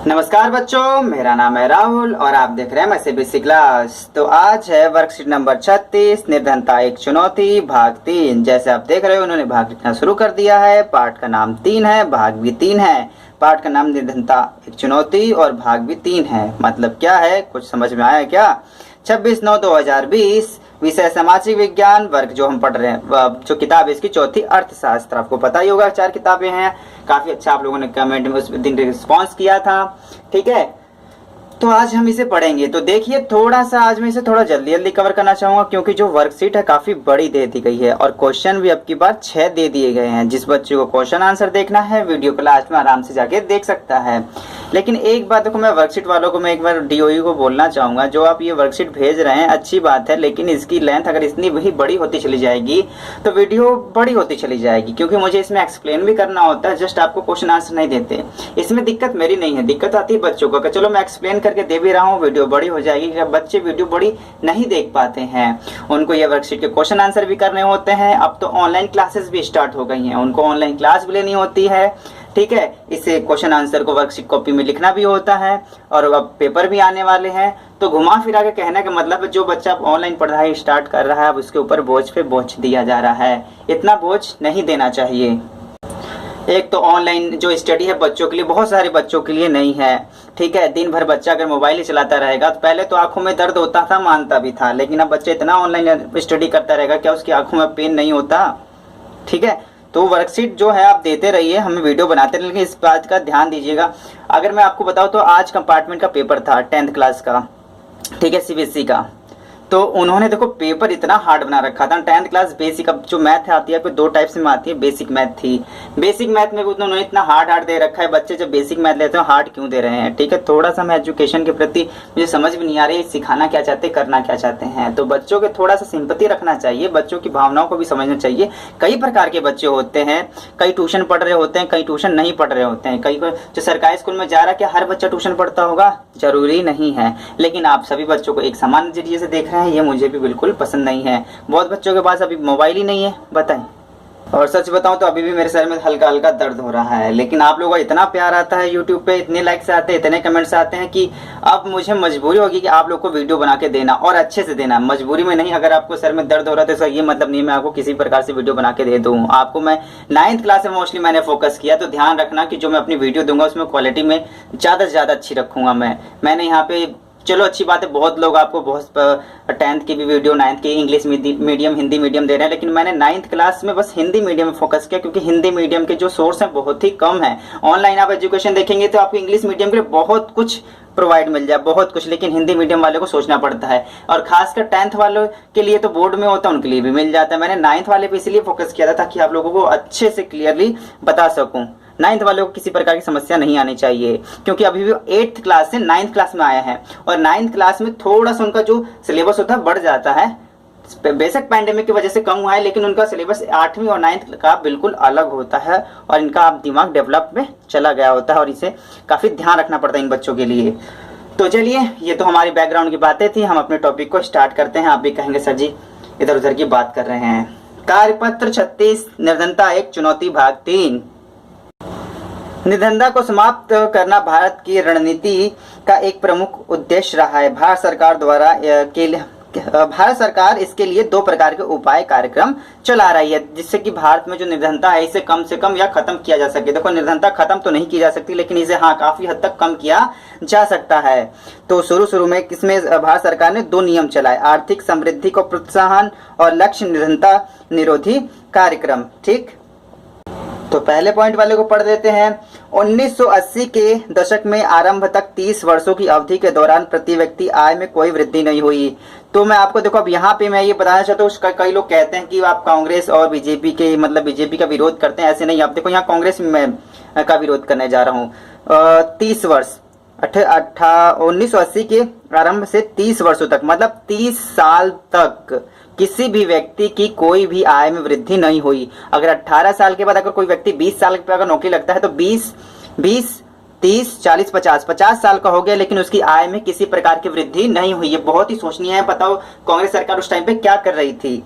नमस्कार बच्चों, मेरा नाम है राहुल और आप देख रहे हैं MSc क्लास। तो आज है वर्कशीट नंबर 36 निर्धनता एक चुनौती भाग 3। जैसे आप देख रहे हो उन्होंने भाग लिखना शुरू कर दिया है। पाठ का नाम 3 है, भाग भी 3 है। पाठ का नाम निर्धनता एक चुनौती और भाग भी 3 है। मतलब क्या है, कुछ समझ में आया क्या? 26/9/2020 विषय सामाजिक विज्ञान, वर्ग जो हम पढ़ रहे हैं, जो किताब है इसकी चौथी अर्थशास्त्र। आपको पता ही होगा 4 किताबें हैं। काफी अच्छा आप लोगों ने कमेंट में उस दिन रिस्पॉन्स किया था। ठीक है, तो आज हम इसे पढ़ेंगे। तो देखिए, थोड़ा सा आज मैं इसे थोड़ा जल्दी जल्दी कवर करना चाहूंगा क्योंकि जो वर्कशीट है काफी बड़ी दे दी गई है और क्वेश्चन भी अब की बार 6 दे दिए गए हैं। जिस बच्चे को क्वेश्चन आंसर देखना है वीडियो को लास्ट में आराम से जाके देख सकता है। लेकिन एक बात देखो, मैं वर्कशीट वालों को मैं एक बार DOE को बोलना चाहूंगा, जो आप ये वर्कशीट भेज रहे हैं अच्छी बात है, लेकिन इसकी लेंथ अगर इतनी भी बड़ी होती चली जाएगी तो वीडियो बड़ी होती चली जाएगी, क्योंकि मुझे इसमें एक्सप्लेन भी करना होता है। जस्ट आपको क्वेश्चन आंसर नहीं देते। इसमें दिक्कत मेरी नहीं है, दिक्कत आती है बच्चों को। चलो मैं एक्सप्लेन करके दे भी रहा हूँ, वीडियो बड़ी हो जाएगी। जब बच्चे वीडियो बड़ी नहीं देख पाते हैं, उनको ये वर्कशीट के क्वेश्चन आंसर भी करने होते हैं। अब तो ऑनलाइन क्लासेस भी स्टार्ट हो गई हैं, उनको ऑनलाइन क्लास भी लेनी होती है। ठीक है, इसे क्वेश्चन आंसर को वर्कशीट कॉपी में लिखना भी होता है और अब पेपर भी आने वाले हैं। तो घुमा फिरा के कहने का मतलब जो बच्चा ऑनलाइन पढ़ाई स्टार्ट कर रहा है अब उसके ऊपर बोझ पे बोझ दिया जा रहा है। इतना बोझ नहीं देना चाहिए। एक तो ऑनलाइन जो स्टडी है बच्चों के लिए, बहुत सारे बच्चों के लिए नहीं है। ठीक है, दिन भर बच्चा अगर मोबाइल ही चलाता रहेगा तो पहले तो आंखों में दर्द होता था, मानता भी था, लेकिन अब बच्चा इतना ऑनलाइन स्टडी करता रहेगा, क्या उसकी आंखों में पेन नहीं होता? ठीक है, तो वर्कशीट जो है आप देते रहिए, हमें वीडियो बनाते रहिए, लेकिन इस बात का ध्यान दीजिएगा। अगर मैं आपको बताऊं तो आज कंपार्टमेंट का पेपर था 10th क्लास का, ठीक है, CBSE का। तो उन्होंने देखो पेपर इतना हार्ड बना रखा था। 10th क्लास बेसिक, अब जो मैथ आती है कोई 2 टाइप से में आती है। बेसिक मैथ थी, बेसिक मैथ में उन्होंने इतना हार्ड दे रखा है। बच्चे जब बेसिक मैथ लेते हैं हार्ड क्यों दे रहे हैं? ठीक है, थोड़ा सा मैं एजुकेशन के प्रति मुझे समझ में नहीं आ रही है, सिखाना क्या चाहते, करना क्या चाहते हैं। तो बच्चों के थोड़ा सा सिंपैथी रखना चाहिए, बच्चों की भावनाओं को भी समझना चाहिए। कई प्रकार के बच्चे होते हैं, कई ट्यूशन पढ़ रहे होते हैं, कई ट्यूशन नहीं पढ़ रहे होते हैं। कई जो सरकारी स्कूल में जा रहा है, क्या हर बच्चा ट्यूशन पढ़ता होगा? जरूरी नहीं है। लेकिन आप सभी बच्चों को एक समान नजरिए से देख रहे हैं, ये मुझे भी बिल्कुल पसंद नहीं है। बहुत बच्चों के पास अभी मोबाइल ही नहीं है, बताएं। और सच बताऊं तो अभी भी मेरे सर में हल्का हल्का दर्द हो रहा है, लेकिन आप लोगों का इतना प्यार आता है YouTube पे, इतने लाइक्स आते हैं, इतने कमेंट्स आते हैं कि अब मुझे मजबूरी होगी कि आप लोग को वीडियो बना के देना और अच्छे से देना। मजबूरी में नहीं, अगर आपको सर में दर्द हो रहा है तो ये मतलब नहीं मैं आपको किसी प्रकार से वीडियो बना के दे दूं। आपको मैं 9th क्लास में मोस्टली मैंने फोकस किया, तो ध्यान रखना कि जो मैं अपनी वीडियो दूंगा उसमें क्वालिटी में ज्यादा से ज्यादा अच्छी रखूंगा। मैंने यहाँ पे, चलो अच्छी बात है, बहुत लोग आपको बहुत 10th की भी वीडियो, 9th की इंग्लिश मीडियम, हिंदी मीडियम दे रहे हैं, लेकिन मैंने 9th क्लास में बस हिंदी मीडियम में फोकस किया, क्योंकि हिंदी मीडियम के जो सोर्स हैं बहुत ही कम है। ऑनलाइन आप एजुकेशन देखेंगे तो आपको इंग्लिश मीडियम के लिए बहुत कुछ प्रोवाइड मिल जाए, बहुत कुछ, लेकिन हिंदी मीडियम वाले को सोचना पड़ता है। और खासकर 10th वालों के लिए तो बोर्ड में होता है, उनके लिए भी मिल जाता है। मैंने 9th वाले पे इसलिए फोकस किया था ताकि आप लोगों को अच्छे से क्लियरली बता सकूं। 9th वालों को किसी प्रकार की समस्या नहीं आनी चाहिए, क्योंकि अभी भी 8th क्लास से 9th क्लास में आया है और 9th क्लास में थोड़ा सा उनका जो सिलेबस होता है बढ़ जाता है। बेशक पैंडेमिक की वजह से कम हुआ है, लेकिन उनका सिलेबस 8वीं और 9th का बिल्कुल अलग होता है और इनका दिमाग डेवलप में चला गया होता है और इसे काफी ध्यान रखना पड़ता है इन बच्चों के लिए। तो चलिए, ये तो हमारी बैकग्राउंड की बातें थी, हम अपने टॉपिक को स्टार्ट करते हैं। आप भी कहेंगे सर जी इधर उधर की बात कर रहे हैं। कार्यपत्र 36 निर्धनता एक चुनौती भाग 3। निर्धनता को समाप्त करना भारत की रणनीति का एक प्रमुख उद्देश्य रहा है। भारत सरकार इसके लिए 2 प्रकार के उपाय कार्यक्रम चला रही है, जिससे कि भारत में जो निर्धनता है इसे कम से कम या खत्म किया जा सके। देखो, निर्धनता खत्म तो नहीं की जा सकती, लेकिन इसे काफी हद तक कम किया जा सकता है। तो शुरू में इसमें भारत सरकार ने 2 नियम चलाए, आर्थिक समृद्धि को प्रोत्साहन और लक्ष्य निर्धनता निरोधी कार्यक्रम। ठीक, तो पहले पॉइंट वाले को पढ़ देते हैं। 1980 के दशक में आरंभ तक 30 वर्षों की अवधि के दौरान प्रति व्यक्ति आय में कोई वृद्धि नहीं हुई। तो मैं आपको देखो, अब यहाँ पे मैं ये बताना चाहता हूँ, कई लोग कहते हैं कि आप कांग्रेस और बीजेपी के, मतलब बीजेपी का विरोध करते हैं। ऐसे नहीं, आप देखो यहाँ कांग्रेस में का विरोध करने जा रहा हूँ। 30 वर्ष 1980 के आरंभ से 30 वर्षों तक, मतलब 30 साल तक किसी भी व्यक्ति की कोई भी आय में वृद्धि नहीं हुई। अगर 18 साल के बाद अगर कोई व्यक्ति 20 साल पे अगर नौकरी लगता है तो 20, 30, 40, 50 साल का हो गया, लेकिन उसकी आय में किसी प्रकार की वृद्धि नहीं हुई। ये बहुत ही सोचनीय है। बताओ कांग्रेस सरकार उस टाइम पे क्या कर रही थी?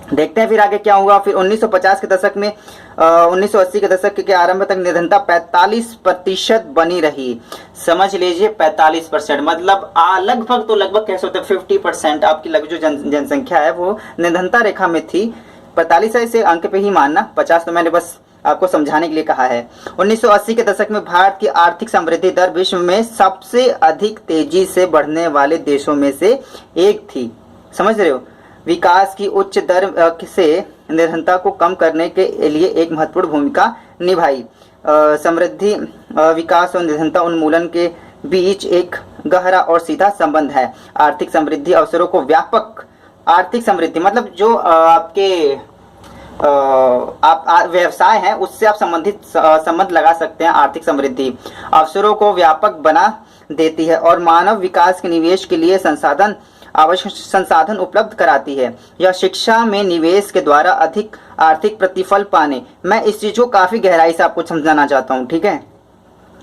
देखते हैं फिर आगे क्या हुआ। फिर 1950 के दशक में 1980 के दशक के आरंभ तक निर्धनता 45% बनी रही। समझ लीजिए 45%, मतलब लगभग तो लगभग कह सकते हैं 50% आपकी जो जनसंख्या है वो निर्धनता रेखा में थी। 45 है, इसे अंक पे ही मानना, 50 तो मैंने बस आपको समझाने के लिए कहा है। 1980 के दशक में भारत की आर्थिक समृद्धि दर विश्व में सबसे अधिक तेजी से बढ़ने वाले देशों में से एक थी। समझ रहे हो, विकास की उच्च दर से निर्धनता को कम करने के लिए एक महत्वपूर्ण भूमिका निभाई। समृद्धि, विकास और निर्धनता उन्मूलन के बीच एक गहरा और सीधा संबंध है। आर्थिक समृद्धि अवसरों को व्यापक, आर्थिक समृद्धि मतलब जो आपके आप व्यवसाय है उससे आप संबंध लगा सकते हैं। आर्थिक समृद्धि अवसरों को व्यापक बना देती है और मानव विकास के निवेश के लिए आवश्यक संसाधन उपलब्ध कराती है। यह शिक्षा में निवेश के द्वारा अधिक आर्थिक प्रतिफल पाने, मैं इस चीज को काफी गहराई से आपको समझाना चाहता हूँ, ठीक है,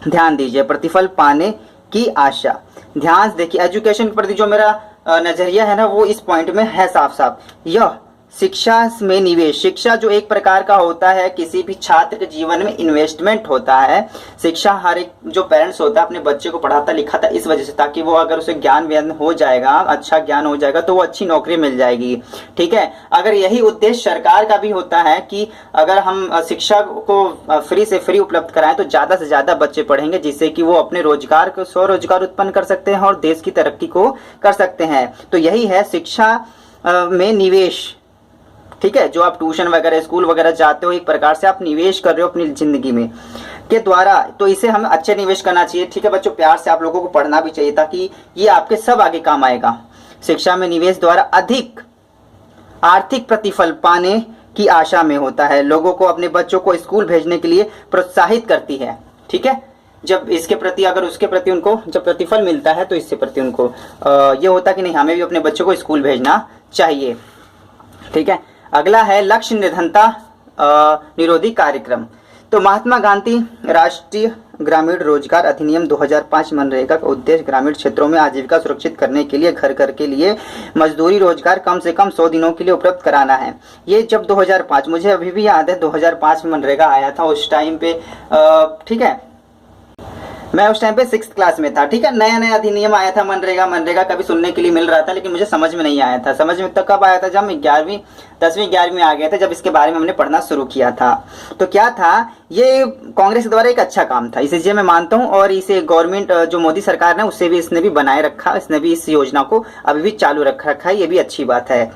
ध्यान दीजिए। प्रतिफल पाने की आशा, ध्यान से देखिए, एजुकेशन के प्रति जो मेरा नजरिया है ना वो इस पॉइंट में है साफ साफ। यह शिक्षा में निवेश, शिक्षा जो एक प्रकार का होता है किसी भी छात्र के जीवन में इन्वेस्टमेंट होता है। शिक्षा हर एक जो पेरेंट्स होता है अपने बच्चे को पढ़ाता लिखाता इस वजह से, ताकि वो अगर उसे ज्ञान हो जाएगा, अच्छा ज्ञान हो जाएगा तो वो अच्छी नौकरी मिल जाएगी, ठीक है। अगर यही उद्देश्य सरकार का भी होता है कि अगर हम शिक्षा को फ्री से फ्री उपलब्ध कराएं तो ज्यादा से ज्यादा बच्चे पढ़ेंगे, जिससे कि वो अपने रोजगार को स्वरोजगार उत्पन्न कर सकते हैं और देश की तरक्की को कर सकते हैं। तो यही है शिक्षा में निवेश, ठीक है। जो आप ट्यूशन वगैरह स्कूल वगैरह जाते हो एक प्रकार से आप निवेश कर रहे हो अपनी जिंदगी में के द्वारा, तो इसे हमें अच्छे निवेश करना चाहिए, ठीक है बच्चों। प्यार से आप लोगों को पढ़ना भी चाहिए ताकि ये आपके सब आगे काम आएगा। शिक्षा में निवेश द्वारा अधिक आर्थिक प्रतिफल पाने की आशा में होता है, लोगों को अपने बच्चों को स्कूल भेजने के लिए प्रोत्साहित करती है, ठीक है। जब इसके प्रति अगर उसके प्रति उनको जब प्रतिफल मिलता है तो इससे प्रति उनको ये होता है कि नहीं हमें भी अपने बच्चों को स्कूल भेजना चाहिए, ठीक है। अगला है लक्ष्य निर्धनता निरोधी कार्यक्रम। तो महात्मा गांधी राष्ट्रीय ग्रामीण रोजगार अधिनियम 2005 मनरेगा का उद्देश्य ग्रामीण क्षेत्रों में आजीविका सुरक्षित करने के लिए घर घर के लिए मजदूरी रोजगार कम से कम 100 दिनों के लिए उपलब्ध कराना है। ये जब 2005, मुझे अभी भी याद है 2005 में मनरेगा आया था उस टाइम पे, ठीक है, मैं उस टाइम पे 6th क्लास में था, ठीक है। नया नया अधिनियम आया था मनरेगा कभी सुनने के लिए मिल रहा था लेकिन मुझे समझ में नहीं आया था। समझ में तब कब आया था जब मैं 10वीं 11वीं आ गया था, जब इसके बारे में हमने पढ़ना शुरू किया था। तो क्या था, ये कांग्रेस द्वारा एक अच्छा काम था, इसे मैं मानता हूँ, और इसे गवर्नमेंट जो मोदी सरकार ने उससे भी इसने भी बनाए रखा, इसने भी इस योजना को अभी भी चालू रखा है, ये भी अच्छी बात है।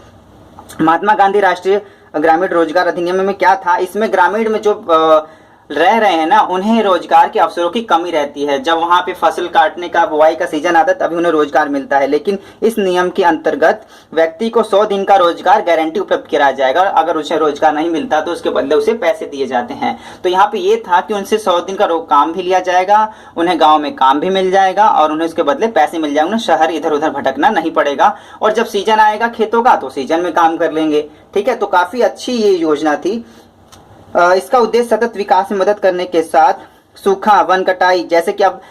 महात्मा गांधी राष्ट्रीय ग्रामीण रोजगार अधिनियम में क्या था, इसमें ग्रामीण में जो रह रहे हैं ना उन्हें रोजगार के अवसरों की कमी रहती है। जब वहां पे फसल काटने का बुआई का सीजन आता है तभी उन्हें रोजगार मिलता है, लेकिन इस नियम के अंतर्गत व्यक्ति को 100 दिन का रोजगार गारंटी उपलब्ध कराया जाएगा। अगर उसे रोजगार नहीं मिलता तो उसके बदले उसे पैसे दिए जाते हैं। तो यहाँ पे ये था कि उनसे 100 दिन का काम भी लिया जाएगा, उन्हें गाँव में काम भी मिल जाएगा और उन्हें उसके बदले पैसे मिल जाएंगे, उन्हें शहर इधर उधर भटकना नहीं पड़ेगा, और जब सीजन आएगा खेतों का तो सीजन में काम कर लेंगे, ठीक है। तो काफी अच्छी ये योजना थी। इसका उद्देश्य सतत विकास में मदद करने के साथ सूखा, वन कटाई, जैसे कि अब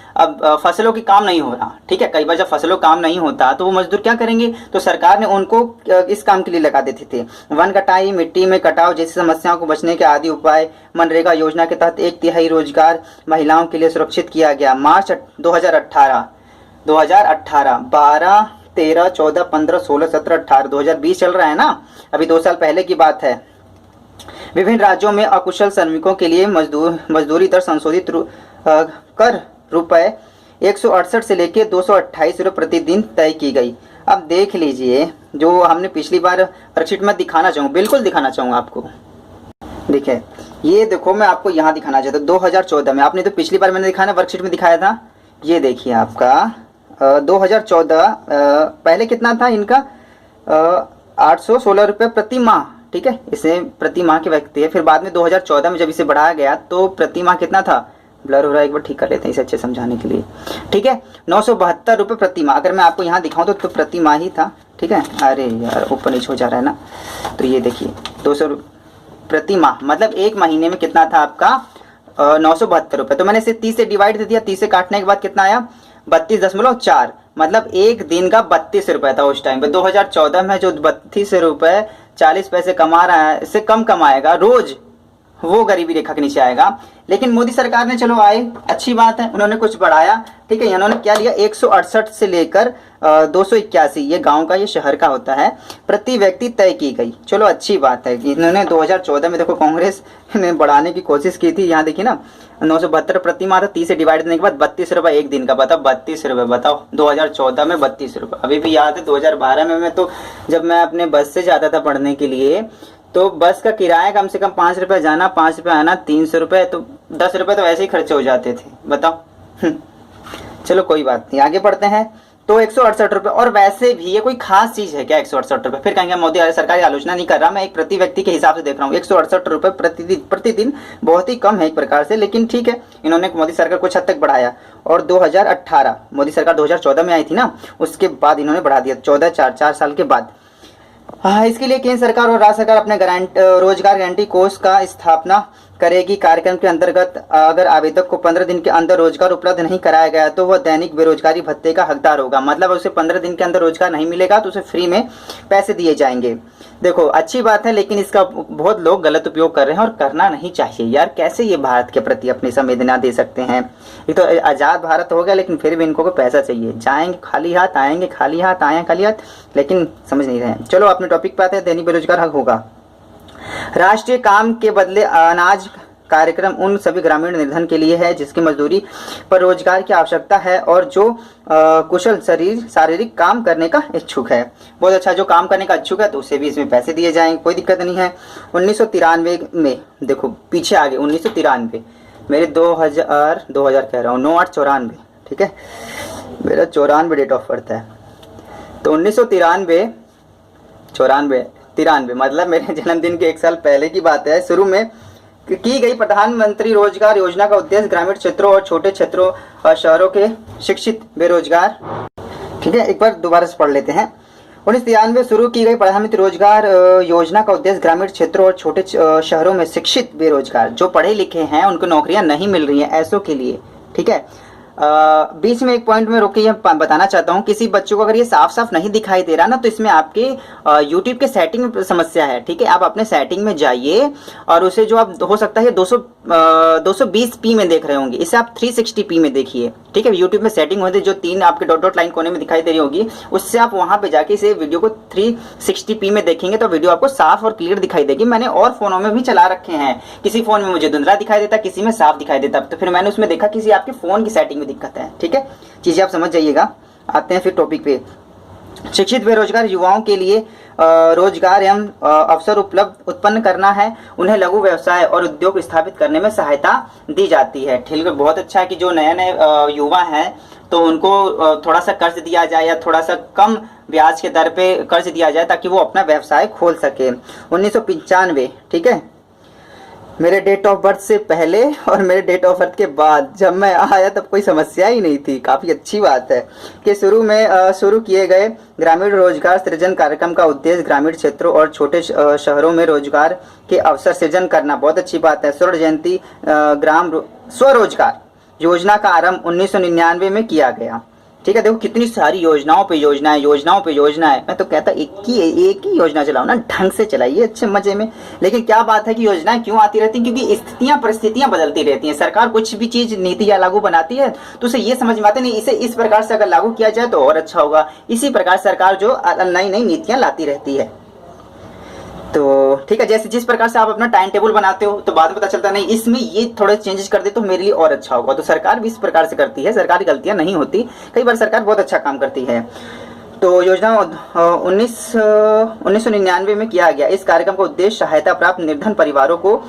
फसलों की काम नहीं हो रहा, ठीक है, कई बार जब फसलों काम नहीं होता तो वो मजदूर क्या करेंगे, तो सरकार ने उनको इस काम के लिए लगा देते थे। वन कटाई, मिट्टी में कटाव जैसी समस्याओं को बचने के आदि उपाय मनरेगा योजना के तहत 1/3 रोजगार महिलाओं के लिए सुरक्षित किया गया। मार्च 2018 12, 13, 14, 15, 16, 17, 18 2020 चल रहा है ना, अभी 2 साल पहले की बात है। विभिन्न राज्यों में अकुशल श्रमिकों के लिए मजदूरी दर संशोधित कर रुपए 168 से लेकर 228 रुपये प्रतिदिन तय की गई। अब देख लीजिए, जो हमने पिछली बार वर्कशीट में दिखाना चाहूँगा, बिल्कुल दिखाना चाहूँगा आपको। देखिए, ये देखो मैं आपको यहाँ दिखाना चाहता हूँ 2014 में, आपने तो पिछली बार मैंने दिखाया वर्कशीट में दिखाया था, ये देखिए आपका 2014 पहले कितना था इनका 816 रुपये प्रति माह, ठीक है, इसे प्रति माह के व्यक्ति है। फिर बाद में 2014 में जब इसे बढ़ाया गया तो प्रति माह कितना था, ब्लर हो रहा है, एक बार ठीक कर लेते हैं इसे अच्छे समझाने के लिए, ठीक है, 972 रुपये प्रति माह। अगर मैं आपको यहाँ दिखाऊं तो प्रति माह ही था, ठीक है। अरे यार ऊपर नीचे हो जा रहा है ना, तो ये देखिए 200 प्रति माह, मतलब एक महीने में कितना था आपका 972 रुपये। तो मैंने इसे 30 से डिवाइड दे दिया, 30 से काटने के बाद कितना आया 32.4, मतलब एक दिन का 32 रुपये था उस टाइम पे। 2014 में जो 32 रुपये 40 पैसे कमा रहा है, इससे कम कमाएगा रोज, वो गरीबी रेखा के नीचे आएगा। लेकिन मोदी सरकार ने चलो आए, अच्छी बात है, उन्होंने कुछ बढ़ाया, ठीक है। इन्होंने क्या लिया, 168 से लेकर 281, ये गांव का ये शहर का होता है, प्रति व्यक्ति तय की गई। चलो अच्छी बात है कि इन्होंने 2014 में देखो कांग्रेस ने बढ़ाने की कोशिश की थी। यहाँ देखिए ना 972 प्रति माह था, 30 से डिवाइड करने के बाद 32 रुपये एक दिन का, बताओ 32 रुपये, बताओ 2014 में 32 रुपये। अभी भी याद है 2012 में मैं तो जब मैं अपने बस से जाता था पढ़ने के लिए, तो बस का किराया कम से कम 5 रुपये जाना, 5 रुपये आना, 300 रुपये, तो 10 रुपये तो ऐसे ही खर्चे हो जाते थे, बताओ। चलो कोई बात नहीं, आगे बढ़ते हैं। तो 168 रुपये, और वैसे भी ये कोई खास चीज है क्या 168 रुपये? फिर कहेंगे मोदी सरकार की आलोचना नहीं कर रहा, मैं एक प्रति व्यक्ति के हिसाब से देख रहा हूँ। 168 रुपये प्रतिदिन बहुत ही कम है एक प्रकार से, लेकिन ठीक है, इन्होंने मोदी सरकार कुछ हद तक बढ़ाया। और 2018, मोदी सरकार 2014 में आई थी ना, उसके बाद इन्होंने बढ़ा दिया, 4 साल के बाद। हाँ, इसके लिए केंद्र सरकार और राज्य सरकार अपने रोजगार गारंटी कोष का स्थापना करेगी। कार्यक्रम के अंतर्गत अगर आवेदक को 15 दिन के अंदर रोजगार उपलब्ध नहीं कराया गया तो वह दैनिक बेरोजगारी भत्ते का हकदार होगा। मतलब उसे 15 दिन के अंदर रोजगार नहीं मिलेगा तो उसे फ्री में पैसे दिए जाएंगे। देखो अच्छी बात है, लेकिन इसका बहुत लोग गलत उपयोग कर रहे हैं और करना नहीं चाहिए यार। कैसे ये भारत के प्रति अपनी संवेदना दे सकते हैं? ये तो आजाद भारत हो गया, लेकिन फिर भी इनको को पैसा चाहिए। जाएंगे खाली हाथ, आएंगे खाली हाथ, आए खाली हाथ, लेकिन समझ नहीं रहे हैं। चलो अपने टॉपिक पे आते हैं। दैनिक बेरोजगार हक होगा। राष्ट्रीय काम के बदले अनाज कार्यक्रम उन सभी ग्रामीण निर्धन के लिए है जिसकी मजदूरी पर रोजगार की आवश्यकता है और जो कुशल शारीरिक काम करने का इच्छुक है। बहुत अच्छा, जो काम करने का इच्छुक है तो उसे भी इसमें पैसे दिए जाएंगे, कोई दिक्कत नहीं है। 1993 में, देखो पीछे आगे 1993, मेरे 2000 कह रहा हूँ, 9894, ठीक है, मेरा 94 डेट ऑफ बर्थ है। तो 1993 मतलब मेरे जन्मदिन के 1 साल पहले की बात है। शुरू में की गई प्रधानमंत्री रोजगार योजना का उद्देश्य ग्रामीण क्षेत्रों और छोटे क्षेत्रों और शहरों के शिक्षित बेरोजगार, ठीक है, एक बार दोबारा से पढ़ लेते हैं। 1993 में शुरू की गई प्रधानमंत्री रोजगार योजना का उद्देश्य ग्रामीण क्षेत्रों और छोटे शहरों में शिक्षित बेरोजगार जो पढ़े लिखे हैं उनको नौकरियां नहीं मिल रही हैं, ऐसों के लिए, ठीक है। बीच में एक पॉइंट में रोके, यह बताना चाहता हूँ, किसी बच्चों को अगर ये साफ साफ नहीं दिखाई दे रहा ना, तो इसमें आपके YouTube के सेटिंग में समस्या है, ठीक है। आप अपने सेटिंग में जाइए और उसे जो आप हो सकता है 220p में देख रहे होंगे, इसे आप 360p में देखिए, ठीक है। YouTube में सेटिंग होती है जो 3 आपके डॉट लाइन कोने में दिखाई दे रही होगी, उससे आप वहां पे जाके इसे वीडियो को 360p में देखेंगे तो वीडियो आपको साफ और क्लियर दिखाई देगी। मैंने और फोनों में भी चला रखे हैं, किसी फोन में मुझे धुंधला दिखाई देता, किसी में साफ दिखाई देता, तो फिर मैंने उसमें देखा किसी आपके फोन की सेटिंग दिक्कत है, ठीक है। चीजें आप समझ जाइएगा। आते हैं फिर टॉपिक पे। शिक्षित बेरोजगार युवाओं के लिए रोजगार एवं अवसर उत्पन्न करना है, उन्हें लघु व्यवसाय और उद्योग स्थापित करने में सहायता दी जाती है। ठीक है, बहुत अच्छा है कि जो नए नए युवा हैं तो उनको थोड़ा सा कर्ज दिया जाए या थोड़ा सा कम ब्याज के दर पे कर्ज दिया जाए ताकि वो अपना व्यवसाय खोल सके। 1995, ठीक है, मेरे डेट ऑफ बर्थ से पहले और मेरे डेट ऑफ बर्थ के बाद जब मैं आया तब कोई समस्या ही नहीं थी। काफ़ी अच्छी बात है कि शुरू किए गए ग्रामीण रोजगार सृजन कार्यक्रम का उद्देश्य ग्रामीण क्षेत्रों और छोटे शहरों में रोजगार के अवसर सृजन करना। बहुत अच्छी बात है। स्वर्ण जयंती ग्राम स्वरोजगार योजना का आरंभ 1999 में किया गया। ठीक है, देखो कितनी सारी योजनाओं पे योजनाएं। मैं तो कहता एक ही योजना चलाओ ना, ढंग से चलाइए, अच्छे मजे में। लेकिन क्या बात है कि योजनाएं क्यों आती रहती हैं? क्योंकि स्थितियां परिस्थितियां बदलती रहती हैं। सरकार कुछ भी चीज नीति या लागू बनाती है तो उसे ये समझ में आता नहीं, इसे इस प्रकार से अगर लागू किया जाए तो और अच्छा होगा। इसी प्रकार सरकार जो नई नई नीतियां लाती रहती है। तो ठीक है, जैसे जिस प्रकार से आप अपना टाइम टेबल बनाते हो तो बाद में पता चलता नहीं इसमें ये थोड़े चेंजेस कर दे तो मेरे लिए और अच्छा होगा। तो सरकार भी इस प्रकार से करती है, सरकार की गलतियां नहीं होती, कई बार सरकार बहुत अच्छा काम करती है। तो योजना 1999 में किया गया। इस कार्यक्रम का उद्देश्य सहायता प्राप्त निर्धन परिवारों को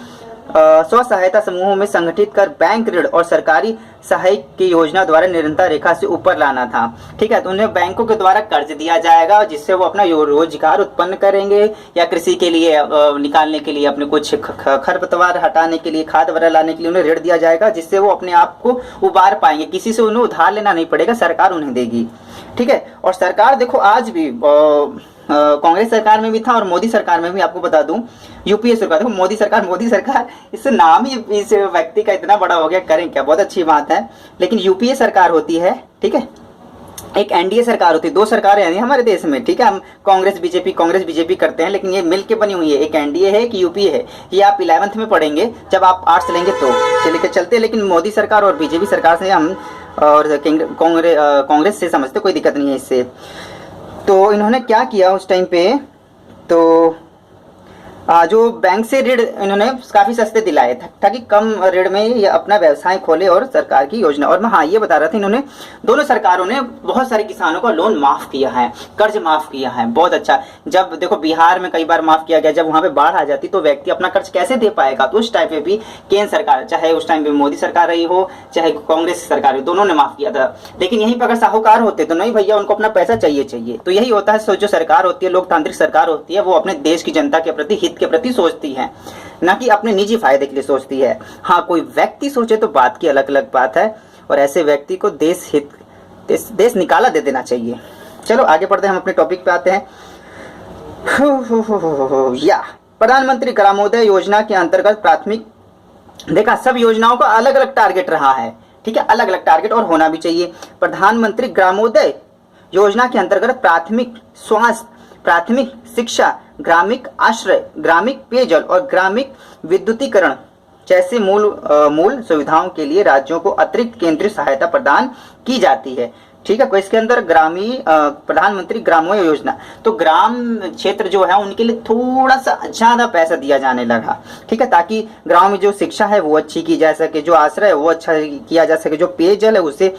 स्व सहायता समूहों में संगठित कर बैंक ऋण और सरकारी सहायता की योजना द्वारा निरंतर रेखा से ऊपर लाना था। ठीक है, तो उन्हें बैंकों के द्वारा कर्ज दिया जाएगा जिससे वो अपना रोजगार उत्पन्न करेंगे या कृषि के लिए निकालने के लिए, अपने कुछ खरपतवार हटाने के लिए, खाद वगैरह लाने के लिए उन्हें ऋण दिया जाएगा जिससे वो अपने आप को उबार पाएंगे। किसी से उन्हें उधार लेना नहीं पड़ेगा, सरकार उन्हें देगी। ठीक है, और सरकार देखो आज भी कांग्रेस सरकार में भी था और मोदी सरकार में भी, आपको बता दूं यूपीए सरकार, देखो मोदी सरकार, इससे नाम ही इस व्यक्ति का इतना बड़ा हो गया, करें क्या, बहुत अच्छी बात है। लेकिन यूपीए सरकार होती है, ठीक है, एक एनडीए सरकार होती है, दो सरकारें हैं हमारे देश में, ठीक है। हम कांग्रेस बीजेपी करते हैं, लेकिन ये मिलके बनी हुई है। एक एनडीए है, एक यूपीए है। ये आप 11th में पढ़ेंगे जब आप आर्ट्स लेंगे तो चलिए के चलते। लेकिन मोदी सरकार और बीजेपी सरकार से हम और कांग्रेस से समझते, कोई दिक्कत नहीं है इससे। तो इन्होंने क्या किया उस टाइम पे, तो जो बैंक से ऋण इन्होंने काफ़ी सस्ते दिलाए ताकि कम ऋण में ये अपना व्यवसाय खोले, और सरकार की योजना। और मैं हाँ ये बता रहा था, इन्होंने दोनों सरकारों ने बहुत सारे किसानों का लोन माफ़ किया है, कर्ज माफ़ किया है, बहुत अच्छा। जब देखो बिहार में कई बार माफ़ किया गया, जब वहाँ पे बाढ़ आ जाती तो व्यक्ति अपना कर्ज कैसे दे पाएगा। तो उस टाइम पे भी केंद्र सरकार, चाहे उस टाइम पे मोदी सरकार रही हो चाहे कांग्रेस सरकार रही, दोनों ने माफ़ किया था। लेकिन यहीं पर अगर साहूकार होते तो नहीं भैया, उनको अपना पैसा चाहिए। तो यही होता है, जो सरकार होती है, लोकतांत्रिक सरकार होती है, वो अपने देश की जनता के प्रति, हित के प्रति सोचती है, ना कि अपने निजी फायदे के लिए सोचती है। हाँ कोई व्यक्ति सोचे तो बात की अलग अलग बात है, और ऐसे व्यक्ति को देश निकाला दे देना चाहिए। चलो आगे बढ़ते हैं, हम अपने टॉपिक पे आते हैं। या प्रधानमंत्री ग्रामोदय योजना के अंतर्गत प्राथमिक, देखा सब योजनाओं का अलग अलग टारगेट रहा है, ठीक है, अलग अलग टारगेट और होना भी चाहिए। प्रधानमंत्री ग्रामोदय योजना के अंतर्गत प्राथमिक स्वास्थ्य, प्राथमिक शिक्षा, ग्रामीण आश्रय, ग्रामीण पेयजल और ग्रामीण विद्युतीकरण जैसे मूल सुविधाओं के लिए राज्यों को अतिरिक्त केंद्रीय सहायता प्रदान की जाती है, ठीक है। कोई इसके अंदर ग्रामीण प्रधानमंत्री ग्रामोदय योजना, तो ग्राम क्षेत्र जो है उनके लिए थोड़ा सा ज्यादा पैसा दिया जाने लगा, ठीक है, ताकि गांव में जो शिक्षा है वो अच्छी की जा सके, जो आश्रय है वो अच्छा किया जा सके, जो पेयजल है उसे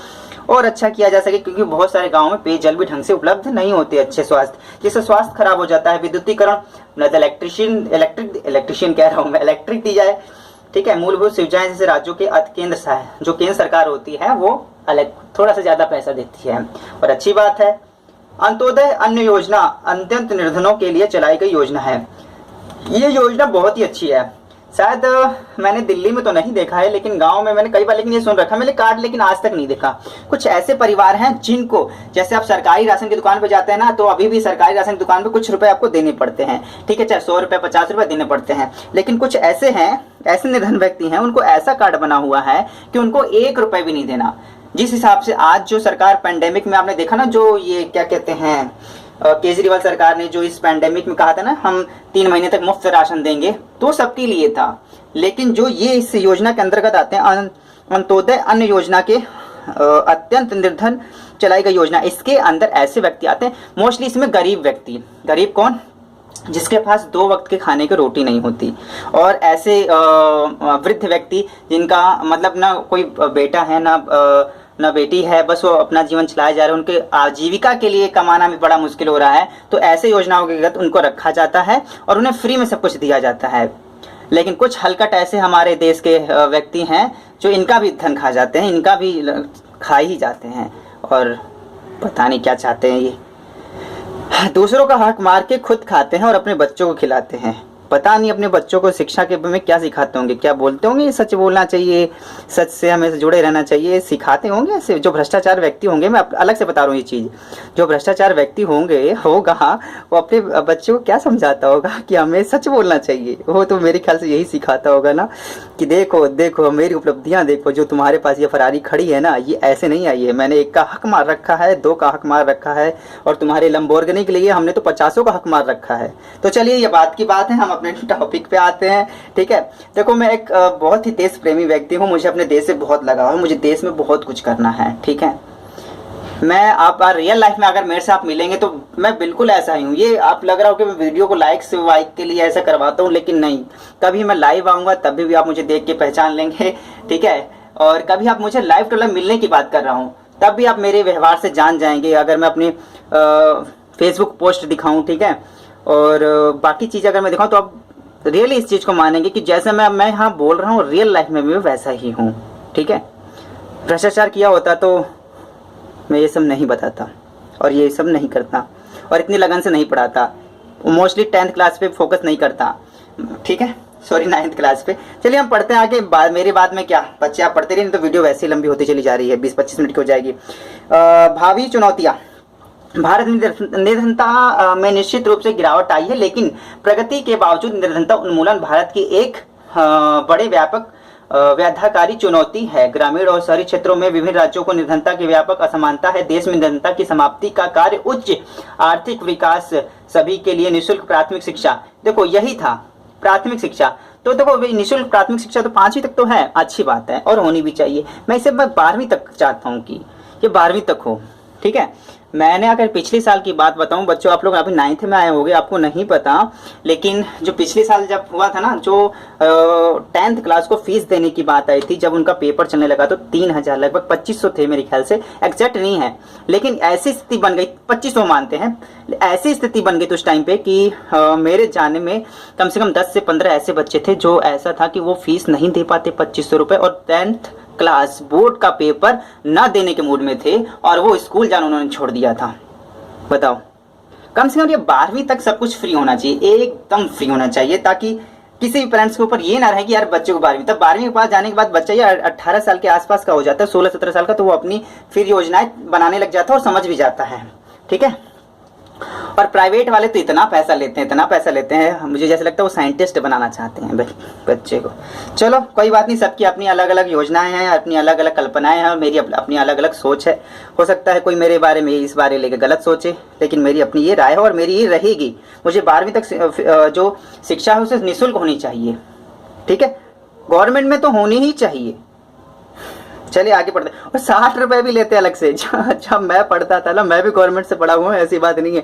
और अच्छा किया जा सके, क्योंकि बहुत सारे गांवों में पेयजल भी ढंग से उपलब्ध नहीं होते अच्छे स्वास्थ्य, जिससे स्वास्थ्य खराब हो जाता है। विद्युतीकरण, न तो इलेक्ट्रिशियन कह रहा हूँ मैं, इलेक्ट्रिक दी जाए, ठीक है। मूलभूत सुविधाएं जैसे राज्यों के जो केंद्र सरकार होती है वो अलग थोड़ा सा ज्यादा पैसा देती है, और अच्छी बात है। अंत्योदय अन्न योजना अत्यंत निर्धनों के लिए चलाई गई योजना है। ये योजना बहुत ही अच्छी है। शायद मैंने दिल्ली में तो नहीं देखा है, लेकिन गांव में मैंने कई बार लेकिन ये सुन रखा, मैंने कार्ड लेकिन आज तक नहीं देखा। कुछ ऐसे परिवार हैं जिनको, जैसे आप सरकारी राशन की दुकान पे जाते हैं ना, तो अभी भी सरकारी राशन की दुकान पे कुछ रुपए आपको देने पड़ते हैं, ठीक है, चाहे 100 रुपए 50 रुपए देने पड़ते हैं। लेकिन कुछ ऐसे हैं, ऐसे निर्धन व्यक्ति हैं, उनको ऐसा कार्ड बना हुआ है कि उनको 1 रुपए भी नहीं देना। जिस हिसाब से आज जो सरकार पेंडेमिक में आपने देखा ना, जो ये क्या कहते हैं, केजरीवाल सरकार ने जो इस पैंडेमिक में कहा था ना हम 3 महीने तक मुफ्त राशन देंगे, तो सबके लिए था। लेकिन जो ये इस योजना के अंतर्गत आते हैं, अंत्योदय अन्न योजना के अत्यंत निर्धन चलाई गई योजना, इसके अंदर ऐसे व्यक्ति आते हैं, मोस्टली इसमें गरीब व्यक्ति। गरीब कौन? जिसके पास 2 वक्त के खाने की रोटी नहीं होती, और ऐसे वृद्ध व्यक्ति जिनका मतलब ना कोई बेटा है ना बेटी है, बस वो अपना जीवन चलाए जा रहे हैं, उनके आजीविका के लिए कमाना भी बड़ा मुश्किल हो रहा है। तो ऐसे योजनाओं के तहत उनको रखा जाता है और उन्हें फ्री में सब कुछ दिया जाता है। लेकिन कुछ हलकट ऐसे हमारे देश के व्यक्ति हैं जो इनका भी धन खा जाते हैं, इनका भी खा ही जाते हैं, और पता नहीं क्या चाहते हैं ये। दूसरों का हक मार के खुद खाते हैं और अपने बच्चों को खिलाते हैं। पता नहीं अपने बच्चों को शिक्षा के में क्या सिखाते होंगे, क्या बोलते होंगे, सच बोलना चाहिए, सच से हमें जुड़े रहना चाहिए, सिखाते होंगे ऐसे। जो भ्रष्टाचार व्यक्ति होंगे, मैं अलग से बता रहा हूँ ये चीज़, जो भ्रष्टाचार व्यक्ति होगा वो अपने बच्चों को क्या समझाता होगा कि हमें सच बोलना चाहिए। वो तो मेरे ख्याल से यही सिखाता होगा ना, कि देखो मेरी उपलब्धियाँ देखो, जो तुम्हारे पास ये फरारी खड़ी है ना, ये ऐसे नहीं आई है, मैंने 1 का हक मार रखा है, 2 का हक मार रखा है, और तुम्हारे लंबोर्गिनी के लिए हमने तो 50 का हक मार रखा है। तो चलिए ये बात की बात है, हम अपने टॉपिक पे आते हैं, ठीक है। देखो मैं एक बहुत ही देश प्रेमी व्यक्ति हूँ, मुझे अपने देश से बहुत लगाव है, मुझे देश में बहुत कुछ करना है, ठीक है। मैं आप रियल लाइफ में अगर मेरे से आप मिलेंगे तो मैं बिल्कुल ऐसा ही हूँ। ये आप लग रहा हो कि मैं वीडियो को लाइक के लिए ऐसा करवाता हूँ, लेकिन नहीं, कभी मैं लाइव आऊँगा तभी भी आप मुझे देख के पहचान लेंगे, ठीक है। और कभी आप मुझे लाइव टू लाइव मिलने की बात कर रहा हूँ तब भी आप मेरे व्यवहार से जान जाएंगे। अगर मैं अपनी फेसबुक पोस्ट दिखाऊँ, ठीक है, और बाकी चीज़ अगर मैं दिखाऊँ तो आप रियली इस चीज़ को मानेंगे कि जैसे मैं यहाँ बोल रहा हूँ रियल लाइफ में भी वैसा ही हूँ, ठीक है। भ्रष्टाचार किया होता तो मैं ये सब नहीं बताता और ये सब नहीं करता और इतनी लगन से नहीं पढ़ाता, मोस्टली 10th क्लास पे फोकस नहीं करता, ठीक है, सॉरी 9th क्लास पे। चलिए हम पढ़ते हैं आगे। मेरे बाद में क्या बच्चे आप पढ़ते रहिए, तो वीडियो वैसे ही लंबी होती चली जा रही है, 20-25 मिनट की हो जाएगी। भावी चुनौतियाँ। भारत में निर्धनता में निश्चित रूप से गिरावट आई है, लेकिन प्रगति के बावजूद निर्धनता उन्मूलन भारत की एक बड़े व्यापक व्याधाकारी चुनौती है। ग्रामीण और शहरी क्षेत्रों में विभिन्न राज्यों को निर्धनता की व्यापक असमानता है। देश में निर्धनता की समाप्ति का कार्य उच्च आर्थिक विकास, सभी के लिए निःशुल्क प्राथमिक शिक्षा, देखो यही था प्राथमिक शिक्षा। तो देखो निःशुल्क प्राथमिक शिक्षा तो 5वीं तक तो है, अच्छी बात है और होनी भी चाहिए। मैं इसे 12वीं तक चाहता हूँ कि ये 12वीं तक हो, ठीक है। मैंने अगर पिछले साल की बात बताऊं बच्चों, आप लोग अभी 9th में आए होंगे, आपको नहीं पता, लेकिन जो पिछले साल जब हुआ था ना, जो 10th क्लास को फीस देने की बात आई थी, जब उनका पेपर चलने लगा तो 3000 लगभग 2500 थे मेरे ख्याल से, एग्जैक्ट नहीं है, लेकिन ऐसी स्थिति बन गई, 2500 मानते हैं, ऐसी स्थिति बन गई तो उस टाइम पे कि मेरे जाने में कम से कम 10 से 15 ऐसे बच्चे थे जो ऐसा था कि वो फीस नहीं दे पाते 2500 रुपए, और 10th क्लास बोर्ड का पेपर न देने के मूड में थे और वो स्कूल जाना उन्होंने छोड़ दिया था। बताओ, कम से कम ये 12वीं तक सब कुछ फ्री होना चाहिए, एकदम फ्री होना चाहिए, ताकि किसी भी पेरेंट्स के ऊपर ये ना रहे कि यार बच्चे को 12वीं तक, 12वीं के पास जाने के बाद बच्चा ये 18 साल के आसपास का हो जाता है, 16-17 साल का, तो वो अपनी फिर योजनाएं बनाने लग जाता है और समझ भी जाता है, ठीक है। और प्राइवेट वाले तो इतना पैसा लेते हैं, इतना पैसा लेते हैं, मुझे जैसे लगता है वो साइंटिस्ट बनाना चाहते हैं बच्चे को। चलो कोई बात नहीं, सबकी अपनी अलग अलग योजनाएं हैं, अपनी अलग अलग कल्पनाएं हैं, और मेरी अपनी अलग अलग सोच है। हो सकता है कोई मेरे बारे में इस बारे लेके गलत सोचे, लेकिन मेरी अपनी ये राय है और मेरी ये रहेगी। मुझे 12वीं तक जो शिक्षा है उसे निःशुल्क होनी चाहिए, ठीक है, गवर्नमेंट में तो होनी ही चाहिए। चलिए आगे पढ़ते, और 60 रुपए भी लेते हैं अलग से। जब मैं पढ़ता था ना, मैं भी गवर्नमेंट से पढ़ा हुआ हूँ, ऐसी बात नहीं है,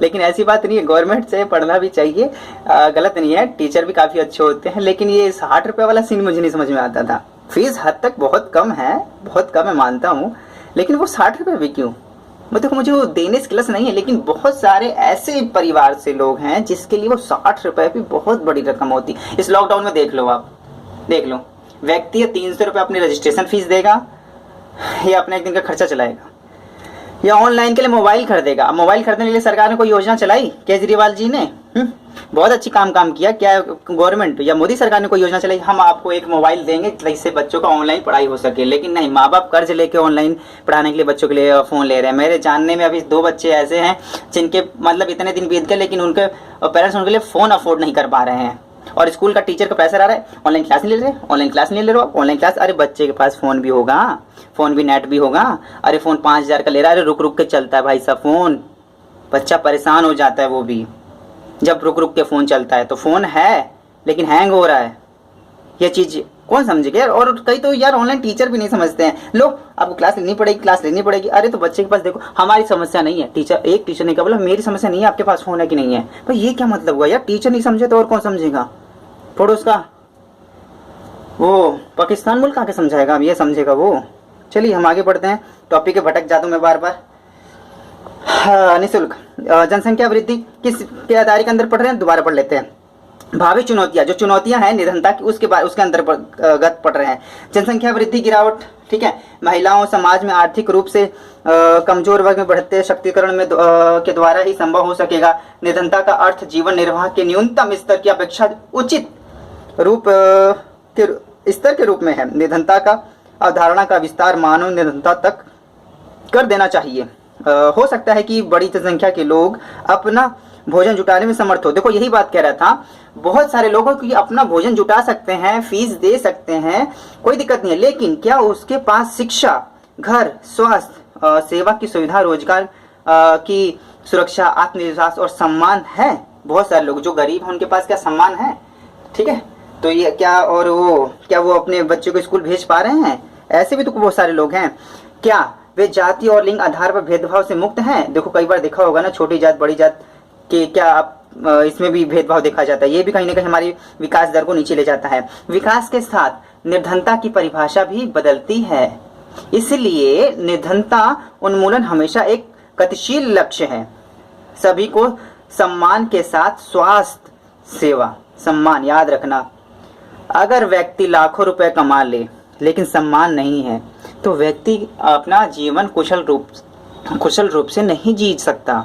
लेकिन ऐसी बात नहीं है, गवर्नमेंट से पढ़ना भी चाहिए, गलत नहीं है, टीचर भी काफ़ी अच्छे होते हैं, लेकिन ये 60 रुपए वाला सीन मुझे नहीं समझ में आता था। फीस हद तक बहुत कम है, बहुत कम है मानता हूँ, लेकिन वो 60 रुपए भी क्यों? मतलब मुझे वो देने से क्लस नहीं है, लेकिन बहुत सारे ऐसे परिवार से लोग हैं जिसके लिए वो 60 रुपए भी बहुत बड़ी रकम होती। इस लॉकडाउन में देख लो, आप देख लो, व्यक्ति 300 रुपये अपनी रजिस्ट्रेशन फीस देगा, या अपने एक दिन का खर्चा चलाएगा, या ऑनलाइन के लिए मोबाइल खरीदेगा। मोबाइल खरीदने के लिए सरकार ने कोई योजना चलाई, केजरीवाल जी ने बहुत अच्छी काम किया। क्या गवर्नमेंट या मोदी सरकार ने कोई योजना चलाई, हम आपको एक मोबाइल देंगे जिससे बच्चों का ऑनलाइन पढ़ाई हो सके? लेकिन नहीं, माँ बाप कर्ज लेके ऑनलाइन पढ़ाने के लिए बच्चों के लिए फ़ोन ले रहे हैं। मेरे जानने में अभी 2 बच्चे ऐसे हैं जिनके मतलब इतने दिन बीत गए, लेकिन उनके पेरेंट्स उनके लिए फ़ोन अफोर्ड नहीं कर पा रहे हैं, और स्कूल का टीचर का पैसा आ रहा है, ऑनलाइन क्लास नहीं ले रहे, ऑनलाइन क्लास नहीं ले रहे हो, ऑनलाइन क्लास। अरे बच्चे के पास फ़ोन भी होगा, फ़ोन भी नेट भी होगा, अरे फ़ोन 5000 का ले रहा है, अरे रुक रुक के चलता है भाई साहब फ़ोन, बच्चा परेशान हो जाता है वो भी, जब रुक रुक के फ़ोन चलता है। तो फ़ोन है लेकिन हैंग हो रहा है, ये चीज़ कौन समझेगा? और कई तो यार ऑनलाइन टीचर भी नहीं समझते हैं, लो आपको क्लास लेनी पड़ेगी, क्लास लेनी पड़ेगी। अरे तो बच्चे के पास देखो, हमारी समस्या नहीं है, टीचर, एक टीचर ने कहा बोला मेरी समस्या नहीं है, आपके पास फ़ोन है कि नहीं है। भाई ये क्या मतलब हुआ यार, टीचर नहीं समझे तो और कौन समझेगा? पड़ोस का वो पाकिस्तान मुल्क आके समझाएगा, अब ये समझेगा वो। चलिए हम आगे बढ़ते हैं, टॉपिक के भटक जाता हूँ मैं बार बार। निःशुल्क जनसंख्या वृद्धि किस के आधार के अंदर पढ़ रहे हैं, दोबारा पढ़ लेते हैं। भावी चुनौतियां, जो चुनौतियां हैं निधनता की, उसके अंतर्गत पढ़ रहे हैं। जनसंख्या वृद्धि, गिरावट, ठीक है, महिलाओं, समाज में आर्थिक रूप से कमजोर वर्ग में बढ़ते शक्तिकरण में के द्वारा ही संभव हो सकेगा। निधनता का अर्थ जीवन निर्वाह के न्यूनतम स्तर की अपेक्षा उचित रूप के स्तर के रूप में है। निधनता का अवधारणा का विस्तार मानव निधनता तक कर देना चाहिए। हो सकता है कि बड़ी जनसंख्या के लोग अपना भोजन जुटाने में समर्थ हो। देखो यही बात कह रहा था, बहुत सारे लोगों की अपना भोजन जुटा सकते हैं, फीस दे सकते हैं, कोई दिक्कत नहीं है, लेकिन क्या उसके पास शिक्षा, घर, स्वास्थ्य सेवा की सुविधा, रोजगार की सुरक्षा, आत्मविश्वास और सम्मान है? बहुत सारे लोग जो गरीब हैं उनके पास क्या सम्मान है? ठीक है, तो ये क्या, और वो अपने बच्चों को स्कूल भेज पा रहे हैं? ऐसे भी तो बहुत सारे लोग हैं। क्या वे जाति और लिंग आधार पर भेदभाव से मुक्त हैं? देखो कई बार देखा होगा ना, छोटी जात बड़ी जात के क्या आप इसमें भी भेदभाव देखा जाता है। ये भी कहीं ना कहीं हमारी विकास दर को नीचे ले जाता है। विकास के साथ निर्धनता की परिभाषा भी बदलती है, इसलिए निर्धनता उन्मूलन हमेशा एक गतिशील लक्ष्य है। सभी को सम्मान के साथ स्वास्थ्य सेवा, सम्मान याद रखना। अगर व्यक्ति लाखों रुपए कमा ले लेकिन सम्मान नहीं है तो व्यक्ति अपना जीवन कुशल रूप से नहीं जी सकता,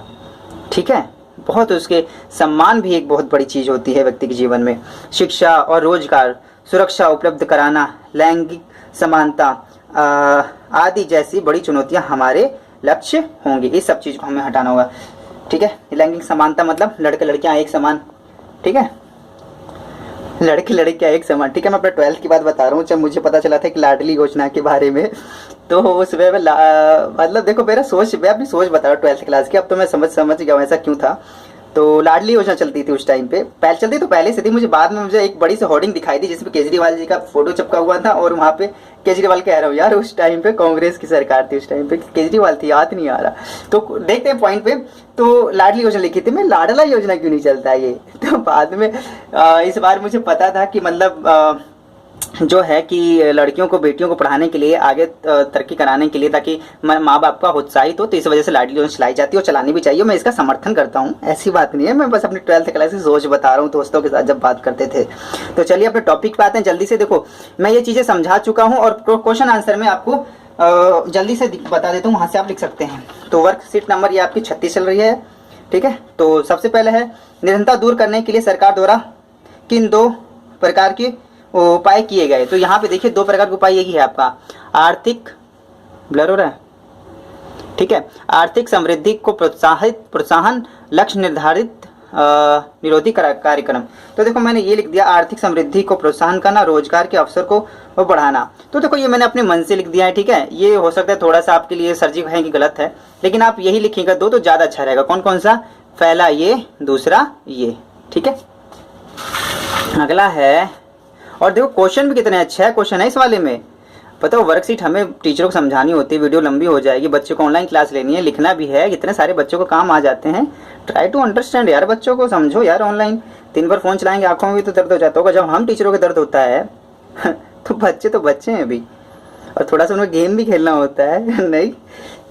ठीक है। बहुत उसके सम्मान भी एक बहुत बड़ी चीज होती है व्यक्ति के जीवन में। शिक्षा और रोजगार, सुरक्षा उपलब्ध कराना, लैंगिक समानता आदि जैसी बड़ी चुनौतियां हमारे लक्ष्य होंगी। इस सब चीज को हमें हटाना होगा, ठीक है। लैंगिक समानता मतलब लड़के लड़कियां एक समान, ठीक है। लड़के लड़कियां एक समान, ठीक है। मैं अपने 12th की बात बता रहा हूँ, जब मुझे पता चला था कि लाडली योजना के बारे में, तो उसमें मैं मतलब देखो मेरा सोच, मैं अपनी सोच बता रहा हूँ 12th क्लास की। अब तो मैं समझ गया ऐसा क्यों था। तो लाडली योजना चलती थी उस टाइम पे, पहले चलती तो पहले से थी, मुझे बाद में मुझे एक बड़ी सी होर्डिंग दिखाई दी जिसमें केजरीवाल जी का फोटो चिपका हुआ था, और वहाँ पे केजरीवाल कह रहा हूँ यार, उस टाइम पे कांग्रेस की सरकार थी, उस टाइम पे केजरीवाल थी, याद नहीं आ रहा। तो देखते हैं पॉइंट पे। तो लाडली योजना लिखी थी मैं, लाडला योजना क्यों नहीं चलता ये। तो बाद में इस बार मुझे पता था कि मतलब जो है कि लड़कियों को, बेटियों को पढ़ाने के लिए, आगे तरक्की कराने के लिए, ताकि माँ बाप का उत्साहित हो, तो इस वजह से लाडली योजना चलाई जाती है और चलानी भी चाहिए। मैं इसका समर्थन करता हूँ, ऐसी बात नहीं है, मैं बस अपनी 12th क्लास की सोच बता रहा हूँ दोस्तों के साथ जब बात करते थे। तो चलिए अपने टॉपिक पे आते हैं जल्दी से। देखो मैं ये चीज़ें समझा चुका हूँ और क्वेश्चन आंसर में आपको जल्दी से बता देता हूँ, वहाँ से आप लिख सकते हैं। तो वर्कशीट नंबर ये आपकी 36 चल रही है, ठीक है। तो सबसे पहले है, निर्धनता दूर करने के लिए सरकार द्वारा किन 2 प्रकार के उपाय किए गए। तो यहाँ पे देखिए 2 प्रकार के उपाय यही है आपका, आर्थिक, ब्लर हो रहा है, ठीक है, आर्थिक समृद्धि को प्रोत्साहन, लक्ष्य निर्धारित निरोधी कार्यक्रम। तो देखो मैंने ये लिख दिया, आर्थिक समृद्धि को प्रोत्साहन करना, रोजगार के अवसर को बढ़ाना। तो देखो ये मैंने अपने मन से लिख दिया है, ठीक है। ये हो सकता है थोड़ा सा आपके लिए सर जी कहेंगे गलत है, लेकिन आप यही लिखिएगा 2 तो ज्यादा अच्छा रहेगा। कौन कौन सा, पहला ये, दूसरा ये, ठीक है। अगला है, और देखो क्वेश्चन भी कितने अच्छे है, क्वेश्चन है इस वाले में, पता हो वर्कशीट हमें टीचरों को समझानी होती है, वीडियो लंबी हो जाएगी, बच्चों को ऑनलाइन क्लास लेनी है, लिखना भी है, इतने सारे बच्चों को काम आ जाते हैं। ट्राई टू अंडरस्टैंड यार, बच्चों को समझो यार। ऑनलाइन दिन भर फोन चलाएंगे, आंखों में भी तो दर्द हो जाता होगा। जब हम टीचरों को दर्द होता है तो बच्चे हैं अभी, और थोड़ा सा उन्हें गेम भी खेलना होता है नहीं।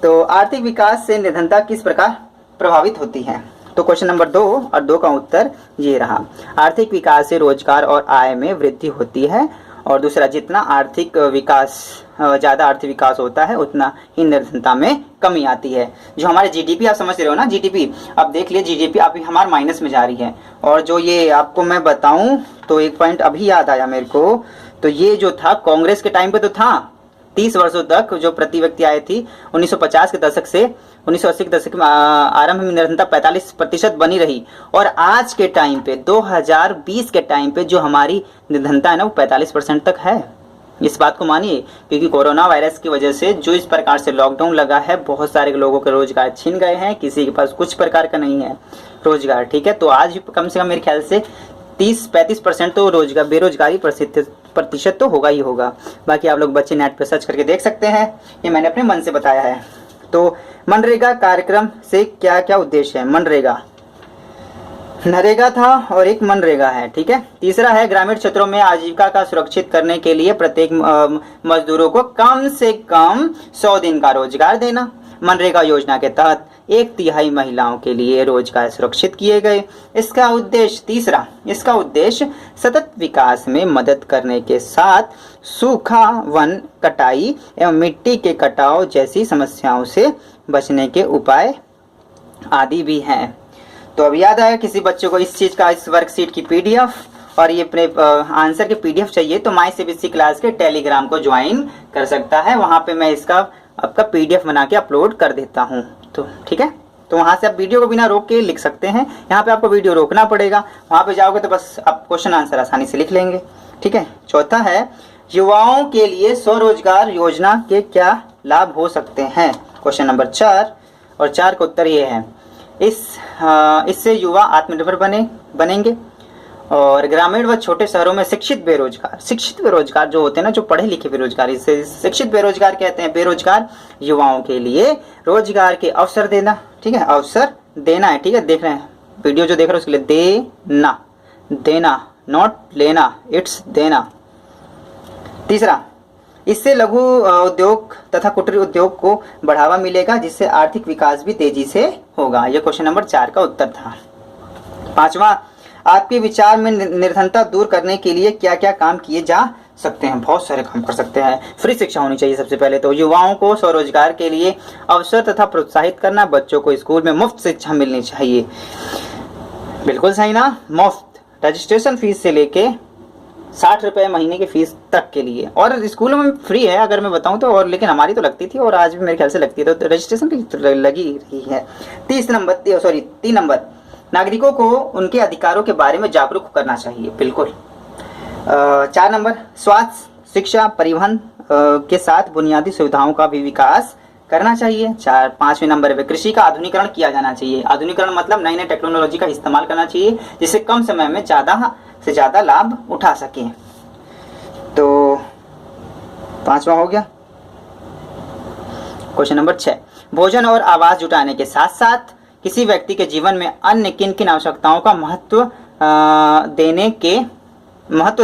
तो आर्थिक विकास से निर्धनता किस प्रकार प्रभावित होती है। तो क्वेश्चन नंबर 2 और 2 का उत्तर ये रहा, आर्थिक विकास से रोजगार और आय में वृद्धि होती है। और दूसरा, जितना आर्थिक विकास, ज़्यादा आर्थिक विकास होता है उतना ही निर्धनता में कमी आती है। जो हमारे जीडीपी, आप समझ रहे हो ना, जीडीपी, अब देख लिए जीडीपी अभी हमारे माइनस में जा रही है। और जो ये आपको मैं बताऊं तो एक पॉइंट अभी याद आया मेरे को, तो ये जो था कांग्रेस के टाइम पे तो था 30 वर्षों तक जो प्रति व्यक्ति आय थी, 1950 के दशक से 1980 के दशक में आरंभ में निर्धनता 45% बनी रही। और आज के टाइम पे 2020 के टाइम पे जो हमारी निर्धनता है ना, वो 45% तक है। इस बात को मानिए, क्योंकि कोरोना वायरस की वजह से जो इस प्रकार से लॉकडाउन लगा है, बहुत सारे लोगों के रोजगार छीन गए हैं, किसी के पास कुछ प्रकार का नहीं है रोजगार, ठीक है। तो आज कम से कम मेरे ख्याल से 30-35% तो रोजगार, बेरोजगारी प्रतिशत तो होगा ही होगा। बाकी आप लोग बच्चे नेट पर सर्च करके देख सकते हैं, ये मैंने अपने मन से बताया है। तो मनरेगा कार्यक्रम से क्या क्या उद्देश्य है। मनरेगा, नरेगा था और एक मनरेगा है, ठीक है। तीसरा है, ग्रामीण क्षेत्रों में आजीविका का सुरक्षित करने के लिए प्रत्येक मजदूरों को कम से कम 100 दिन का रोजगार देना। मनरेगा योजना के तहत 1/3 महिलाओं के लिए रोजगार सुरक्षित किए गए। इसका उद्देश्य, तीसरा, इसका उद्देश्य सतत विकास में मदद करने के साथ सूखा, वन कटाई एवं मिट्टी के कटाव जैसी समस्याओं से बचने के उपाय आदि भी हैं। तो अब याद आया किसी बच्चे को इस चीज का, इस वर्कशीट की पीडीएफ और ये अपने आंसर की पीडीएफ चाहिए तो माई सीबीएसई क्लास के टेलीग्राम को ज्वाइन कर सकता है। वहां पे मैं इसका आपका पीडीएफ बना के अपलोड कर देता हूं। तो ठीक है, तो वहां से आप वीडियो को बिना रोक के लिख सकते हैं। यहाँ पे आपको वीडियो रोकना पड़ेगा, वहां पे जाओगे तो बस आप क्वेश्चन आंसर आसानी से लिख लेंगे। ठीक है। चौथा है, युवाओं के लिए स्वरोजगार योजना के क्या लाभ हो सकते हैं। क्वेश्चन नंबर 4 और 4 का उत्तर ये है, इससे युवा आत्मनिर्भर बनेंगे और ग्रामीण व छोटे शहरों में शिक्षित बेरोजगार जो होते हैं ना, जो पढ़े लिखे बेरोजगार, इसे शिक्षित बेरोजगार कहते हैं। बेरोजगार युवाओं के लिए रोजगार के अवसर देना। ठीक है, अवसर देना है। ठीक है, देख रहे हैं वीडियो जो देख रहे हो उसके लिए देना, नॉट लेना, इट्स देना। तीसरा, इससे लघु उद्योग तथा कुटीर उद्योग को बढ़ावा मिलेगा जिससे आर्थिक विकास भी तेजी से होगा। यह क्वेश्चन नंबर 4 का उत्तर था। 5वां, आपके विचार में निर्धनता दूर करने के लिए क्या क्या काम किए जा सकते हैं। बहुत सारे काम कर सकते हैं। फ्री शिक्षा होनी चाहिए सबसे पहले तो, युवाओं को स्वरोजगार के लिए अवसर तथा प्रोत्साहित करना, बच्चों को स्कूल में मुफ्त शिक्षा मिलनी चाहिए। बिल्कुल सही ना, मुफ्त, रजिस्ट्रेशन फीस से लेके 60 रुपए महीने की फीस तक के लिए, और स्कूलों में फ्री है अगर मैं बताऊं तो, और लेकिन हमारी तो लगती थी और आज भी मेरे ख्याल से लगती है, तो रजिस्ट्रेशन की तो लगी रही है। 3 नंबर, नागरिकों को उनके अधिकारों के बारे में जागरूक करना चाहिए। बिल्कुल, 4 नंबर, स्वास्थ्य, शिक्षा, परिवहन के साथ बुनियादी सुविधाओं का भी विकास करना चाहिए। 5वें नंबर पे कृषि का आधुनिकीकरण किया जाना चाहिए। आधुनिकीकरण मतलब नई नई टेक्नोलॉजी का इस्तेमाल करना चाहिए जिससे कम समय में ज़्यादा से ज़्यादा लाभ उठा सके। तो 5वां हो गया। क्वेश्चन नंबर 6, भोजन और आवास जुटाने के साथ साथ किसी व्यक्ति के जीवन में अन्य किन किन आवश्यकताओं का महत्व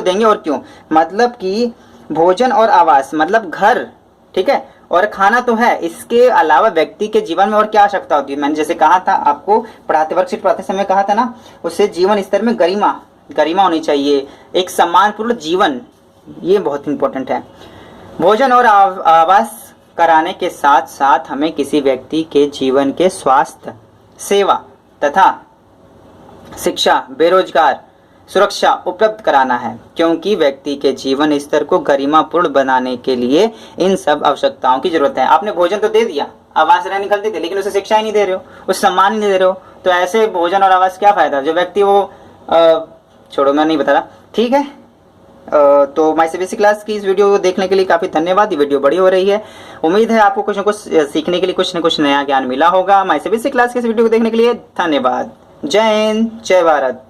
देंगे और क्यों। मतलब कि भोजन और आवास मतलब घर, ठीक है, और खाना तो है, इसके अलावा व्यक्ति के जीवन में और क्या आवश्यकता होती है। मैंने जैसे कहा था आपको वर्कशीट पढ़ाते समय कहा था ना, उससे जीवन स्तर में गरिमा होनी चाहिए, एक सम्मानपूर्ण जीवन, ये बहुत इंपॉर्टेंट है। भोजन और आवास कराने के साथ साथ हमें किसी व्यक्ति के जीवन के स्वास्थ्य, सेवा तथा शिक्षा, बेरोजगार, सुरक्षा उपलब्ध कराना है, क्योंकि व्यक्ति के जीवन स्तर को गरिमापूर्ण बनाने के लिए इन सब आवश्यकताओं की जरूरत है। आपने भोजन तो दे दिया, आवास रहने निकलती थी, लेकिन उसे शिक्षा ही नहीं दे रहे हो, उसे सम्मान ही नहीं दे रहे हो, तो ऐसे भोजन और आवास क्या फायदा। जो व्यक्ति वो छोड़ो, मैं नहीं बता रहा, ठीक है। तो माय सीबीएसई क्लास की इस वीडियो को देखने के लिए काफी धन्यवाद। ये वीडियो बड़ी हो रही है, उम्मीद है आपको कुछ न कुछ सीखने के लिए कुछ न कुछ नया ज्ञान मिला होगा। माय सीबीएसई क्लास की इस वीडियो को देखने के लिए धन्यवाद। जय हिंद, जय भारत।